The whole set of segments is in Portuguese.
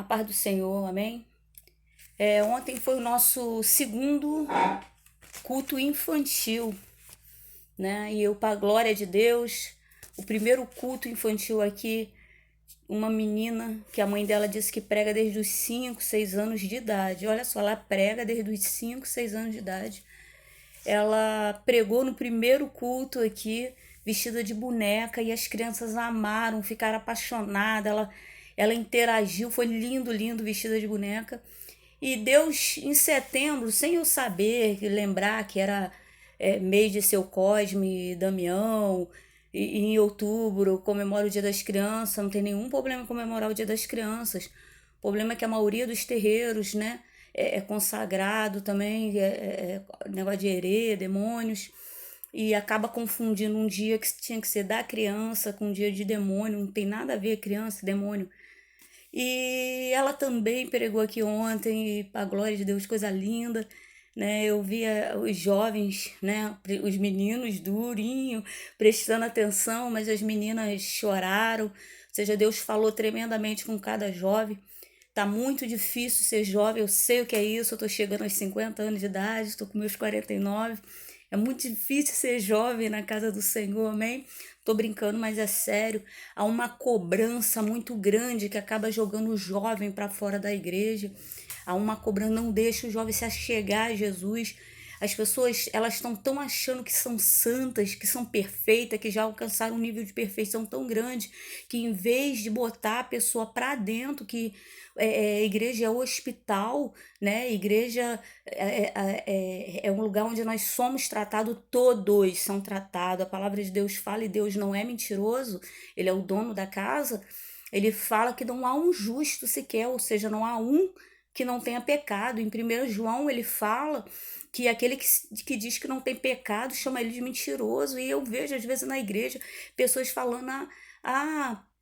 A paz do Senhor, amém? Ontem foi o nosso segundo culto infantil, né? E eu, para a glória de Deus, o primeiro culto infantil aqui, uma menina que a mãe dela disse que prega desde os 5, 6 anos de idade. Olha só, ela prega desde os 5, 6 anos de idade. Ela pregou no primeiro culto aqui, vestida de boneca, e as crianças amaram, ficaram apaixonadas. Ela interagiu, foi lindo, lindo, vestida de boneca. E Deus, em setembro, sem eu saber, lembrar que era mês de Seu Cosme e Damião, e em outubro comemora o Dia das Crianças, não tem nenhum problema em comemorar o Dia das Crianças. O problema é que a maioria dos terreiros, né, é consagrado também, negócio de herê, demônios, e acaba confundindo um dia que tinha que ser da criança com um dia de demônio, não tem nada a ver criança e demônio. E ela também pregou aqui ontem, e para a glória de Deus, coisa linda, né? Eu via os jovens, né? Os meninos durinho, prestando atenção, mas as meninas choraram. Ou seja, Deus falou tremendamente com cada jovem. Tá muito difícil ser jovem, eu sei o que é isso, eu tô chegando aos 50 anos de idade, estou com meus 49. É muito difícil ser jovem na casa do Senhor, amém? Tô brincando, mas é sério. Há uma cobrança muito grande que acaba jogando o jovem para fora da igreja. Há uma cobrança, não deixa o jovem se achegar a Jesus. As pessoas, elas estão tão achando que são santas, que são perfeitas, que já alcançaram um nível de perfeição tão grande, que em vez de botar a pessoa para dentro, que igreja é hospital, né? Igreja é um lugar onde nós somos tratados, todos são tratados. A palavra de Deus fala e Deus não é mentiroso, ele é o dono da casa. Ele fala que não há um justo sequer, ou seja, não há um que não tenha pecado. Em 1 João ele fala que aquele que diz que não tem pecado chama ele de mentiroso. E eu vejo às vezes na igreja pessoas falando,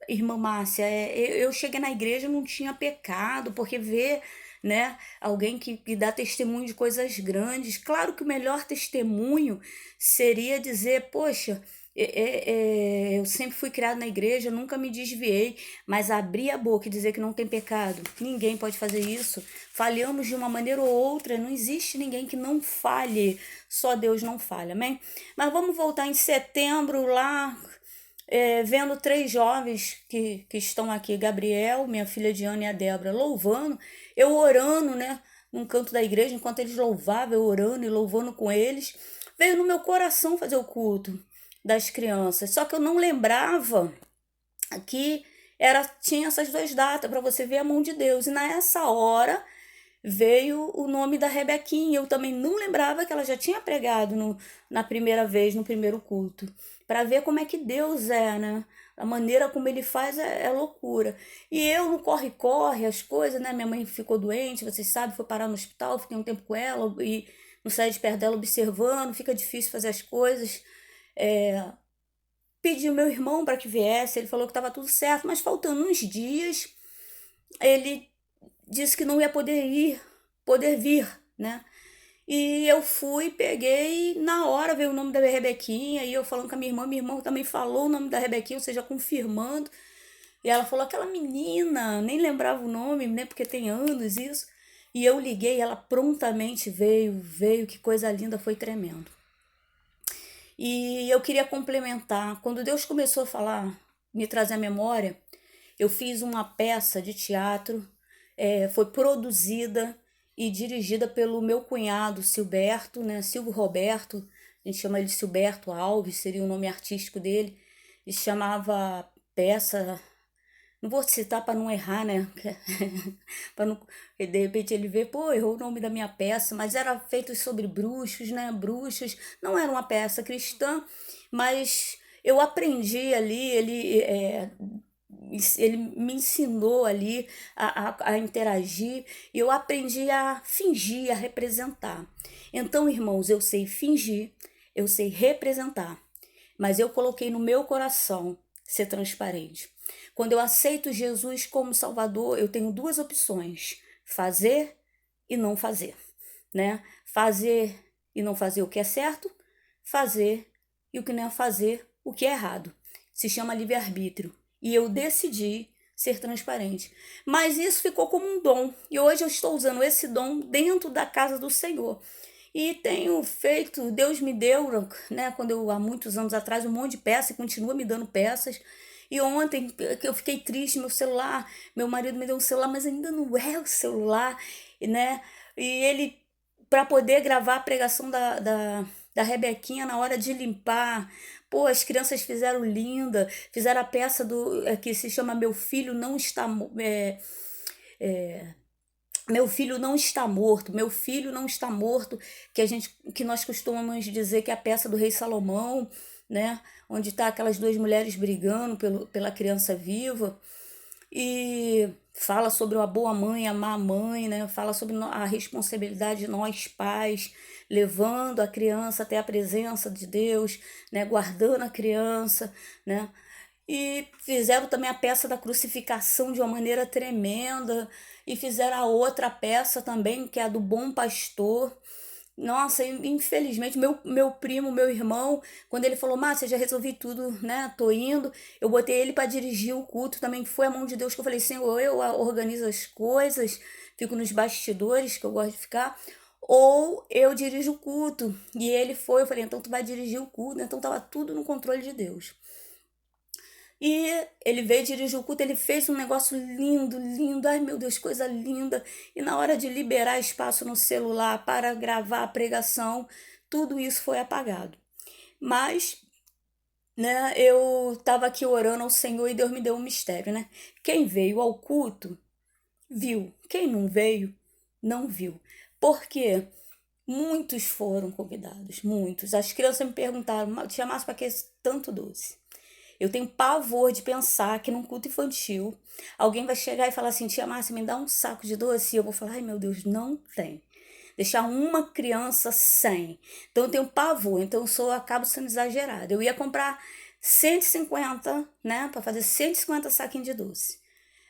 irmã Márcia, eu cheguei na igreja e não tinha pecado, porque vê, né, alguém que dá testemunho de coisas grandes. Claro que o melhor testemunho seria dizer, poxa, eu sempre fui criado na igreja, nunca me desviei, mas abrir a boca e dizer que não tem pecado, ninguém pode fazer isso. Falhamos de uma maneira ou outra, não existe ninguém que não falhe, só Deus não falha, amém? Mas vamos voltar em setembro lá, vendo 3 jovens que estão aqui, Gabriel, minha filha Diana e a Débora, louvando, eu orando, né, num canto da igreja, enquanto eles louvavam, eu orando e louvando com eles, veio no meu coração fazer o culto das crianças, só que eu não lembrava que tinha essas 2 datas, para você ver a mão de Deus, e nessa hora veio o nome da Rebequinha. Eu também não lembrava que ela já tinha pregado na primeira vez, no primeiro culto. Para ver como é que Deus é, né? A maneira como ele faz é loucura. E eu no corre-corre, as coisas, né? Minha mãe ficou doente, vocês sabem, foi parar no hospital, fiquei um tempo com ela e não saí de perto dela observando, fica difícil fazer as coisas. É, Pedi o meu irmão para que viesse, ele falou que estava tudo certo, mas faltando uns dias, ele disse que não ia poder vir, né? E eu fui, peguei, na hora veio o nome da Rebequinha, e eu falando com a minha irmã também falou o nome da Rebequinha, ou seja, confirmando. E ela falou, aquela menina, nem lembrava o nome, né? Porque tem anos isso. E eu liguei, ela prontamente veio, que coisa linda, foi tremendo. E eu queria complementar, quando Deus começou a falar, me trazer à memória, eu fiz uma peça de teatro, foi produzida e dirigida pelo meu cunhado Silberto, né? Silvio Roberto, a gente chama ele de Silberto Alves, seria o nome artístico dele, e chamava peça, não vou citar para não errar, né? Para não, de repente ele vê, pô, errou o nome da minha peça, mas era feito sobre bruxos, né? Bruxos, não era uma peça cristã, mas eu aprendi ali, ele me ensinou ali a interagir, e eu aprendi a fingir, a representar. Então, irmãos, eu sei fingir, eu sei representar, mas eu coloquei no meu coração ser transparente. Quando eu aceito Jesus como Salvador, eu tenho 2 opções: fazer e não fazer, né? Fazer e não fazer o que é certo, fazer e o que não é fazer o que é errado. Se chama livre-arbítrio. E eu decidi ser transparente. Mas isso ficou como um dom. E hoje eu estou usando esse dom dentro da casa do Senhor. E tenho feito, Deus me deu, né, quando eu, há muitos anos atrás, um monte de peça e continua me dando peças. E ontem que eu fiquei triste, meu celular, meu marido me deu um celular, mas ainda não é o celular, né? E ele, para poder gravar a pregação da Rebequinha na hora de limpar. Pô, as crianças fizeram linda, fizeram a peça que se chama Meu Filho Não Está é, Meu Filho Não Está Morto, Meu Filho Não Está Morto, que nós costumamos dizer que é a peça do Rei Salomão, né? Onde tá aquelas duas mulheres brigando pela criança viva. E fala sobre uma boa mãe, amar a mãe, né? Fala sobre a responsabilidade de nós pais, levando a criança até a presença de Deus, né? Guardando a criança, né? E fizeram também a peça da crucificação de uma maneira tremenda. E fizeram a outra peça também, que é a do Bom Pastor. Nossa, infelizmente, meu primo, meu irmão, quando ele falou, Márcia, já resolvi tudo, né? Tô indo. Eu botei ele para dirigir o culto também. Foi a mão de Deus que eu falei, Senhor, eu organizo as coisas, fico nos bastidores, que eu gosto de ficar, ou eu dirijo o culto. E ele foi, eu falei, então tu vai dirigir o culto, né? Então tava tudo no controle de Deus. E ele veio dirigir o culto, ele fez um negócio lindo, lindo, ai meu Deus, coisa linda. E na hora de liberar espaço no celular para gravar a pregação, tudo isso foi apagado. Mas, né, eu estava aqui orando ao Senhor e Deus me deu um mistério, né? Quem veio ao culto, viu. Quem não veio, não viu. Porque muitos foram convidados, muitos. As crianças me perguntaram, tia Márcia, para que tanto doce? Eu tenho pavor de pensar que num culto infantil alguém vai chegar e falar assim, tia Márcia, me dá um saco de doce. E eu vou falar, ai meu Deus, não tem. Deixar uma criança sem. Então eu tenho pavor, então acabo sendo exagerada. Eu ia comprar 150, né, para fazer 150 saquinhos de doce.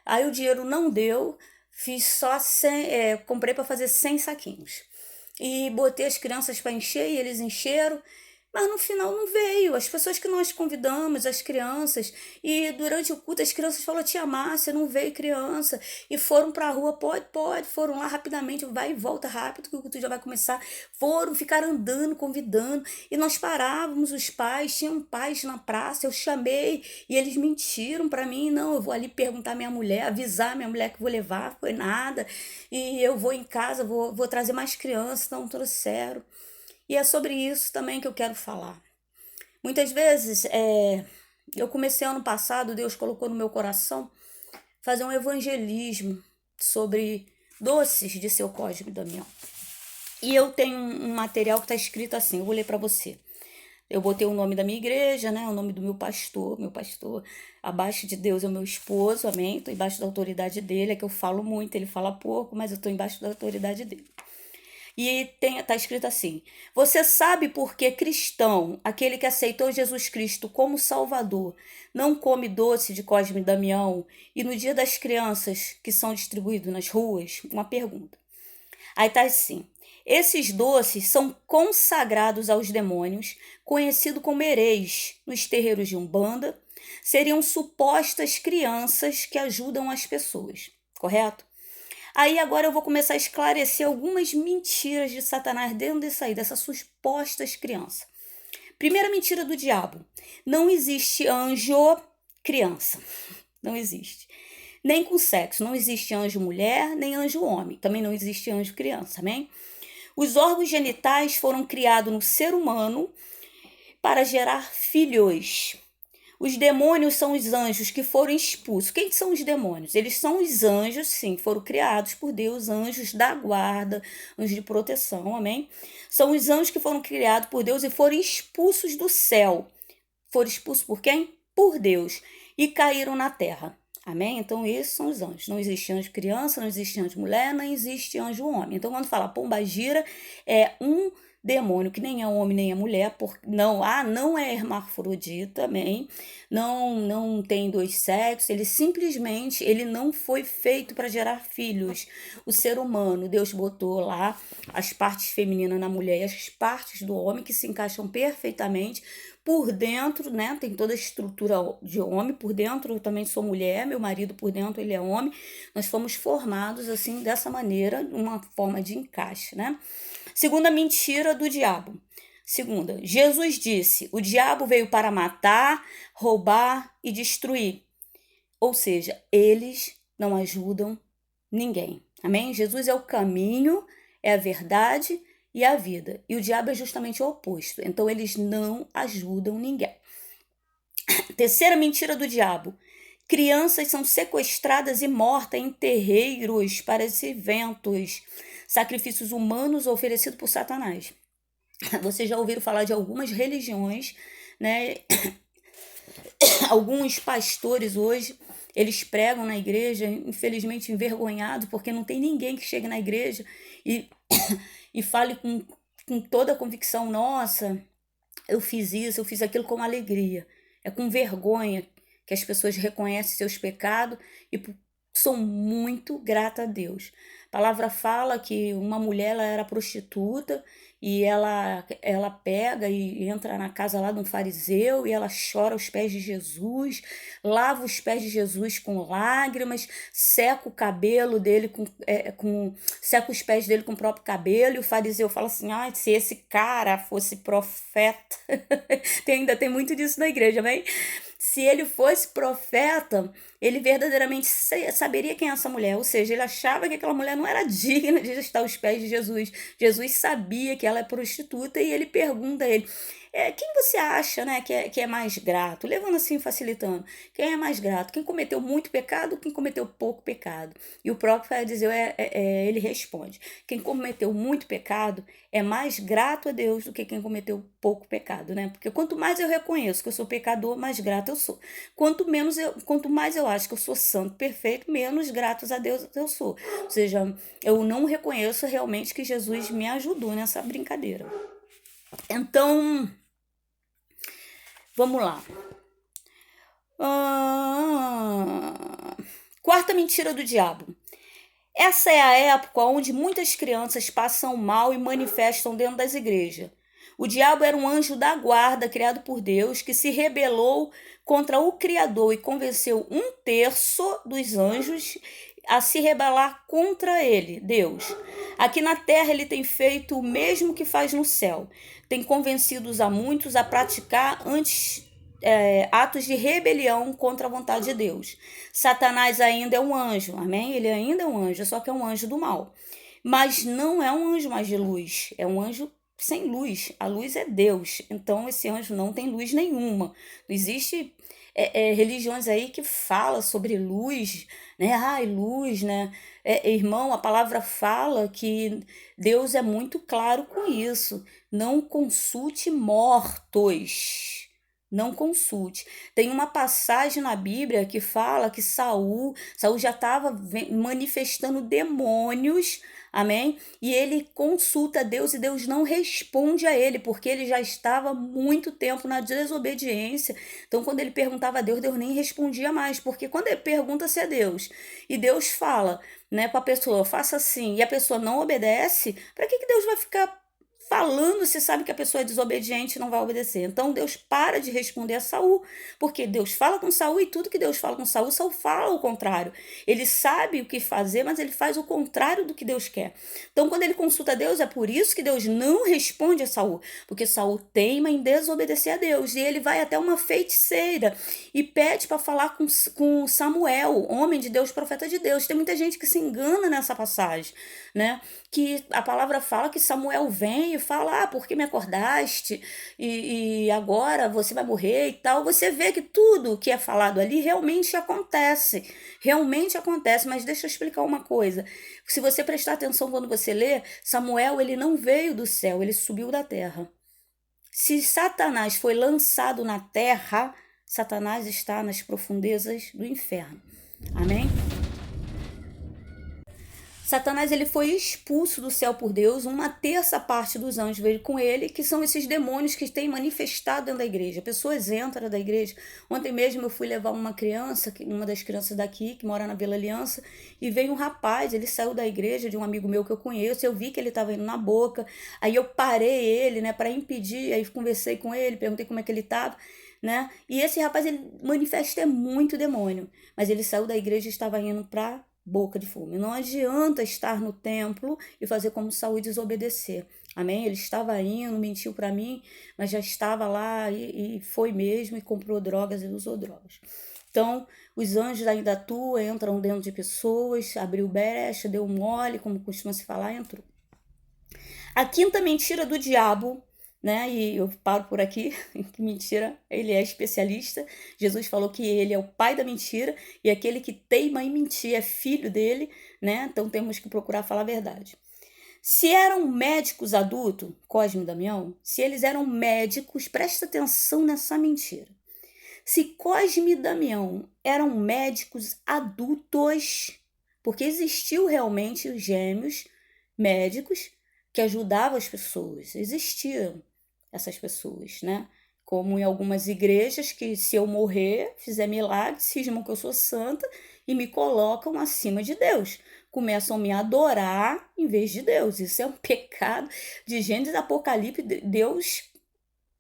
Aí o dinheiro não deu, fiz só 100, comprei para fazer 100 saquinhos. E botei as crianças para encher e eles encheram. Mas no final não veio. As pessoas que nós convidamos, as crianças, e durante o culto as crianças falaram, tia Márcia, não veio criança. E foram para a rua, pode, foram lá rapidamente, vai e volta rápido, que o culto já vai começar. Foram, ficaram andando, convidando, e nós parávamos, os pais, tinham pais na praça, eu chamei, e eles mentiram para mim, não, eu vou ali perguntar à minha mulher, avisar a minha mulher que vou levar, foi nada, e eu vou em casa, vou trazer mais crianças, não trouxeram. E é sobre isso também que eu quero falar. Muitas vezes, eu comecei ano passado, Deus colocou no meu coração, fazer um evangelismo sobre doces de Seu Cosme e Damião. E eu tenho um material que está escrito assim, eu vou ler para você. Eu botei o nome da minha igreja, né? O nome do meu pastor. Meu pastor, abaixo de Deus, é o meu esposo, amém? Estou embaixo da autoridade dele, é que eu falo muito, ele fala pouco, mas eu estou embaixo da autoridade dele. E tá escrito assim: você sabe por que cristão, aquele que aceitou Jesus Cristo como Salvador, não come doce de Cosme e Damião e no dia das crianças que são distribuídos nas ruas? Uma pergunta. Aí tá assim: esses doces são consagrados aos demônios, conhecido como hereis nos terreiros de Umbanda, seriam supostas crianças que ajudam as pessoas, correto? Aí agora eu vou começar a esclarecer algumas mentiras de Satanás dentro disso aí, dessas supostas crianças. Primeira mentira do diabo: não existe anjo criança. Não existe. Nem com sexo. Não existe anjo mulher, nem anjo homem. Também não existe anjo criança, amém? Os órgãos genitais foram criados no ser humano para gerar filhos. Os demônios são os anjos que foram expulsos. Quem são os demônios? Eles são os anjos, sim, foram criados por Deus, anjos da guarda, anjos de proteção, amém? São os anjos que foram criados por Deus e foram expulsos do céu. Foram expulsos por quem? Por Deus. E caíram na terra, amém? Então esses são os anjos. Não existe anjo criança, não existe anjo mulher, não existe anjo homem. Então quando fala pombagira, é um demônio que nem é homem nem é mulher, não é hermafrodita também, não tem dois sexos, ele não foi feito para gerar filhos. O ser humano, Deus botou lá as partes femininas na mulher e as partes do homem que se encaixam perfeitamente, por dentro, né, tem toda a estrutura de homem, por dentro eu também sou mulher, meu marido por dentro ele é homem, nós fomos formados assim, dessa maneira, uma forma de encaixe, né? Segunda mentira do diabo. Segunda, Jesus disse, o diabo veio para matar, roubar e destruir. Ou seja, eles não ajudam ninguém. Amém? Jesus é o caminho, é a verdade e a vida. E o diabo é justamente o oposto. Então, eles não ajudam ninguém. Terceira mentira do diabo. Crianças são sequestradas e mortas em terreiros para esses eventos, sacrifícios humanos oferecidos por Satanás. Vocês já ouviram falar de algumas religiões, né? Alguns pastores hoje, eles pregam na igreja, infelizmente envergonhados, porque não tem ninguém que chegue na igreja e, e fale com toda a convicção, nossa, eu fiz isso, eu fiz aquilo com alegria. É com vergonha que as pessoas reconhecem seus pecados e sou muito grata a Deus. A palavra fala que uma mulher ela era prostituta e ela pega e entra na casa lá de um fariseu e ela chora aos pés de Jesus, lava os pés de Jesus com lágrimas, seca o cabelo dele seca os pés dele com o próprio cabelo, e o fariseu fala assim, se esse cara fosse profeta, ainda tem muito disso na igreja, amém? Se ele fosse profeta, ele verdadeiramente saberia quem é essa mulher. Ou seja, ele achava que aquela mulher não era digna de estar aos pés de Jesus. Jesus sabia que ela é prostituta e ele pergunta a ele, quem você acha, né, que é mais grato? Levando assim, facilitando. Quem é mais grato? Quem cometeu muito pecado ou quem cometeu pouco pecado? E o próprio fariseu, ele responde, quem cometeu muito pecado é mais grato a Deus do que quem cometeu pouco pecado, né? Porque quanto mais eu reconheço que eu sou pecador, mais grato eu sou. Quanto mais eu acho que eu sou santo, perfeito, menos gratos a Deus eu sou. Ou seja, eu não reconheço realmente que Jesus me ajudou nessa brincadeira. Então, vamos lá. Quarta mentira do diabo. Essa é a época onde muitas crianças passam mal e manifestam dentro das igrejas. O diabo era um anjo da guarda criado por Deus que se rebelou contra o Criador e convenceu 1/3 dos anjos a se rebelar contra ele, Deus. Aqui na terra ele tem feito o mesmo que faz no céu. Tem convencido a muitos a praticar atos de rebelião contra a vontade de Deus. Satanás ainda é um anjo, amém? Ele ainda é um anjo, só que é um anjo do mal. Mas não é um anjo mais de luz, é um anjo sem luz. A luz é Deus, então esse anjo não tem luz nenhuma. Não existe religiões aí que falam sobre luz, né? Luz, né? Irmão, a palavra fala que Deus é muito claro com isso. Não consulte mortos. Não consulte. Tem uma passagem na Bíblia que fala que Saul já estava manifestando demônios, amém? E ele consulta Deus e Deus não responde a ele, porque ele já estava muito tempo na desobediência. Então, quando ele perguntava a Deus, Deus nem respondia mais, porque quando ele pergunta-se a Deus e Deus fala, né, para a pessoa, faça assim, e a pessoa não obedece, para que Deus vai ficar falando, se sabe que a pessoa é desobediente e não vai obedecer? Então Deus para de responder a Saul, porque Deus fala com Saul e tudo que Deus fala com Saul, Saul fala o contrário. Ele sabe o que fazer, mas ele faz o contrário do que Deus quer. Então quando ele consulta a Deus, é por isso que Deus não responde a Saul, porque Saul teima em desobedecer a Deus, e ele vai até uma feiticeira e pede para falar com Samuel, homem de Deus, profeta de Deus. Tem muita gente que se engana nessa passagem, né? Que a palavra fala que Samuel vem e fala, porque me acordaste e agora você vai morrer e tal. Você vê que tudo que é falado ali realmente acontece, mas deixa eu explicar uma coisa. Se você prestar atenção quando você lê, Samuel ele não veio do céu, ele subiu da terra. Se Satanás foi lançado na terra, Satanás está nas profundezas do inferno. Amém? Satanás ele foi expulso do céu por Deus, uma terça parte dos anjos veio com ele, que são esses demônios que têm manifestado dentro da igreja. Pessoas entram da igreja. Ontem mesmo eu fui levar uma criança, uma das crianças daqui, que mora na Vila Aliança, e veio um rapaz, ele saiu da igreja de um amigo meu que eu conheço, eu vi que ele estava indo na boca, aí eu parei ele, né, para impedir, aí conversei com ele, perguntei como é que ele estava, né, e esse rapaz, ele manifesta muito demônio, mas ele saiu da igreja e estava indo para boca de fumo. Não adianta estar no templo e fazer como Saul e desobedecer. Amém? Ele estava indo, mentiu para mim, mas já estava lá e foi mesmo e comprou drogas e usou drogas. Então, os anjos ainda atuam, entram dentro de pessoas, abriu brecha, deu mole, como costuma se falar, entrou. A quinta mentira do diabo, né? E eu paro por aqui, que mentira, ele é especialista. Jesus falou que ele é o pai da mentira e aquele que teima em mentir é filho dele, né? Então temos que procurar falar a verdade. Se eram médicos adultos, Cosme e Damião, se eles eram médicos, presta atenção nessa mentira. Se Cosme e Damião eram médicos adultos, porque existiu realmente os gêmeos médicos que ajudavam as pessoas, existiam essas pessoas, né? Como em algumas igrejas que se eu morrer, fizer milagre, cismam que eu sou santa e me colocam acima de Deus. Começam a me adorar em vez de Deus. Isso é um pecado de Gênesis, Apocalipse. Deus,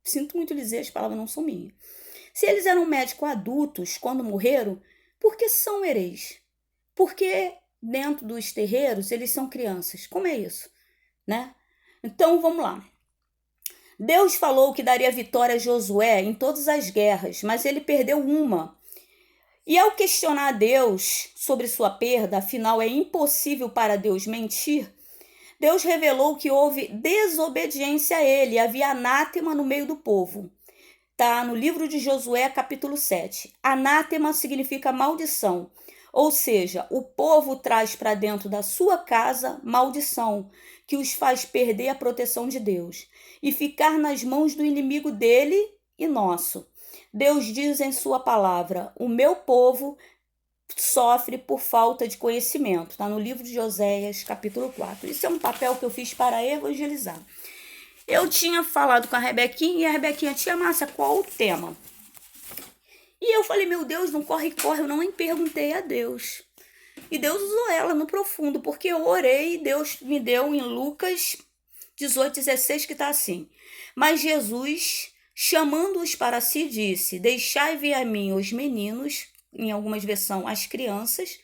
sinto muito dizer, as palavras não são minhas. Se eles eram médicos adultos quando morreram, por que são hereis? Porque dentro dos terreiros eles são crianças. Como é isso? Né? Então vamos lá. Deus falou que daria vitória a Josué em todas as guerras, mas ele perdeu uma. E ao questionar Deus sobre sua perda, afinal é impossível para Deus mentir, Deus revelou que houve desobediência a ele, havia anátema no meio do povo. Está no livro de Josué, capítulo 7. Anátema significa maldição, ou seja, o povo traz para dentro da sua casa maldição, que os faz perder a proteção de Deus e ficar nas mãos do inimigo dele e nosso. Deus diz em sua palavra: o meu povo sofre por falta de conhecimento. Está no livro de Oséias, capítulo 4. Isso é um papel que eu fiz para evangelizar. Eu tinha falado com a Rebequinha e a Rebequinha: tia Márcia, qual o tema? E eu falei: meu Deus, não corre, eu não nem perguntei a Deus. E Deus usou ela no profundo, porque eu orei e Deus me deu em Lucas 18,16, que está assim: mas Jesus, chamando-os para si, disse: deixai vir a mim os meninos, em algumas versões as crianças,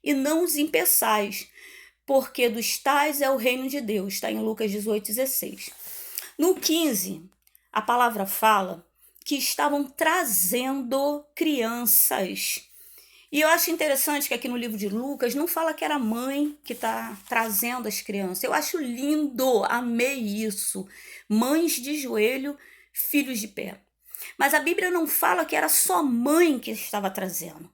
e não os impeçais, porque dos tais é o reino de Deus. Está em Lucas 18,16. No 15, a palavra fala que estavam trazendo crianças. E eu acho interessante que aqui no livro de Lucas não fala que era a mãe que está trazendo as crianças. Eu acho lindo, amei isso. Mães de joelho, filhos de pé. Mas a Bíblia não fala que era só mãe que estava trazendo.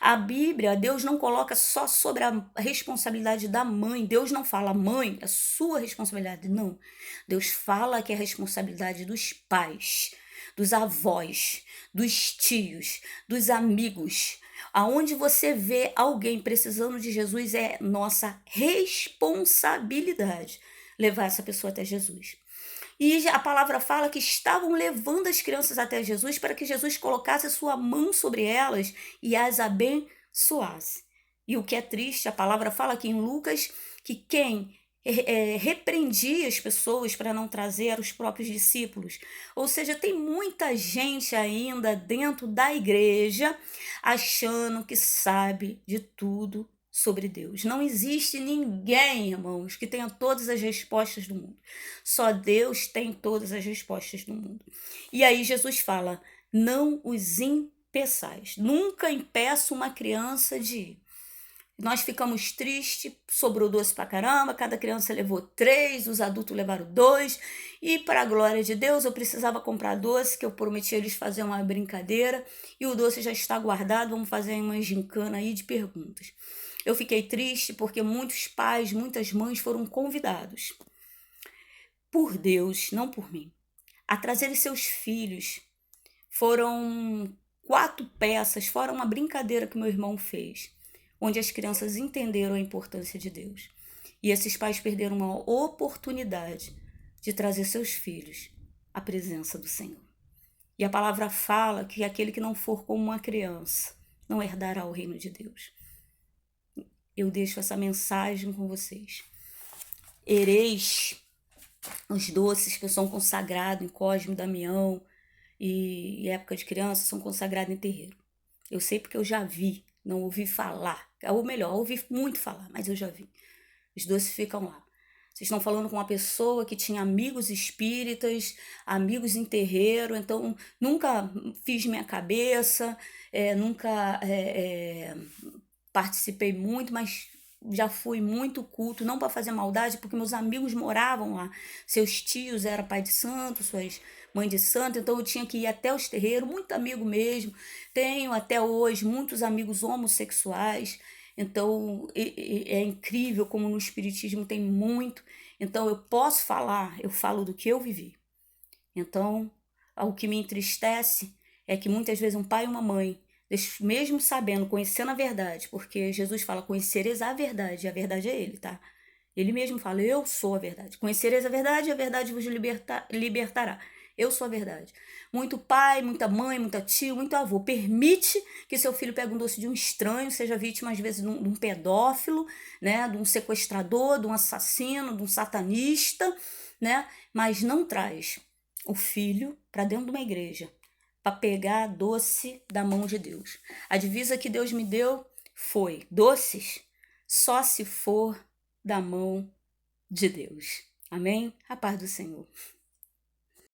A Bíblia, Deus não coloca só sobre a responsabilidade da mãe. Deus não fala: mãe, é sua responsabilidade. Não. Deus fala que é a responsabilidade dos pais, dos avós, dos tios, dos amigos. Aonde você vê alguém precisando de Jesus, é nossa responsabilidade levar essa pessoa até Jesus. E a palavra fala que estavam levando as crianças até Jesus para que Jesus colocasse a sua mão sobre elas e as abençoasse. E o que é triste, a palavra fala aqui em Lucas que quem repreendia as pessoas para não trazer eram os próprios discípulos. Ou seja, tem muita gente ainda dentro da igreja achando que sabe de tudo sobre Deus. Não existe ninguém, irmãos, que tenha todas as respostas do mundo. Só Deus tem todas as respostas do mundo. E aí Jesus fala: não os impeçais. Nunca impeça uma criança de ir. Nós ficamos tristes, sobrou doce pra caramba, cada criança levou 3, os adultos levaram 2, e para a glória de Deus eu precisava comprar doce, que eu prometi a eles fazer uma brincadeira, e o doce já está guardado, vamos fazer uma gincana aí de perguntas. Eu fiquei triste porque muitos pais, muitas mães foram convidados, por Deus, não por mim, a trazerem seus filhos. Foram 4 peças, fora uma brincadeira que meu irmão fez, onde as crianças entenderam a importância de Deus. E esses pais perderam uma oportunidade de trazer seus filhos à presença do Senhor. E a palavra fala que aquele que não for como uma criança não herdará o reino de Deus. Eu deixo essa mensagem com vocês. Ereis os doces que são consagrados em Cosme e Damião e época de criança são consagrados em terreiro. Eu sei porque eu já vi, não ouvi falar. Ou melhor, ouvi muito falar, mas eu já vi. Os doces ficam lá. Vocês estão falando com uma pessoa que tinha amigos espíritas, amigos em terreiro, então nunca fiz minha cabeça, nunca participei muito, mas já fui muito culto, não para fazer maldade, porque meus amigos moravam lá. Seus tios eram pai de santo, suas mães de santo, então eu tinha que ir até os terreiros, muito amigo mesmo. Tenho até hoje muitos amigos homossexuais. Então, é incrível como no Espiritismo tem muito. Então, eu posso falar, eu falo do que eu vivi. Então, o que me entristece é que muitas vezes um pai e uma mãe, mesmo sabendo, conhecendo a verdade, porque Jesus fala, conhecereis a verdade, e a verdade é Ele, tá? Ele mesmo fala, eu sou a verdade. Conhecereis a verdade, e a verdade vos libertará. Eu sou a verdade. Muito pai, muita mãe, muita tio, muito avô permite que seu filho pegue um doce de um estranho, seja vítima às vezes de um pedófilo, né, de um sequestrador, de um assassino, de um satanista, né, mas não traz o filho para dentro de uma igreja para pegar doce da mão de Deus. A divisa que Deus me deu foi doces só se for da mão de Deus. Amém? A paz do Senhor.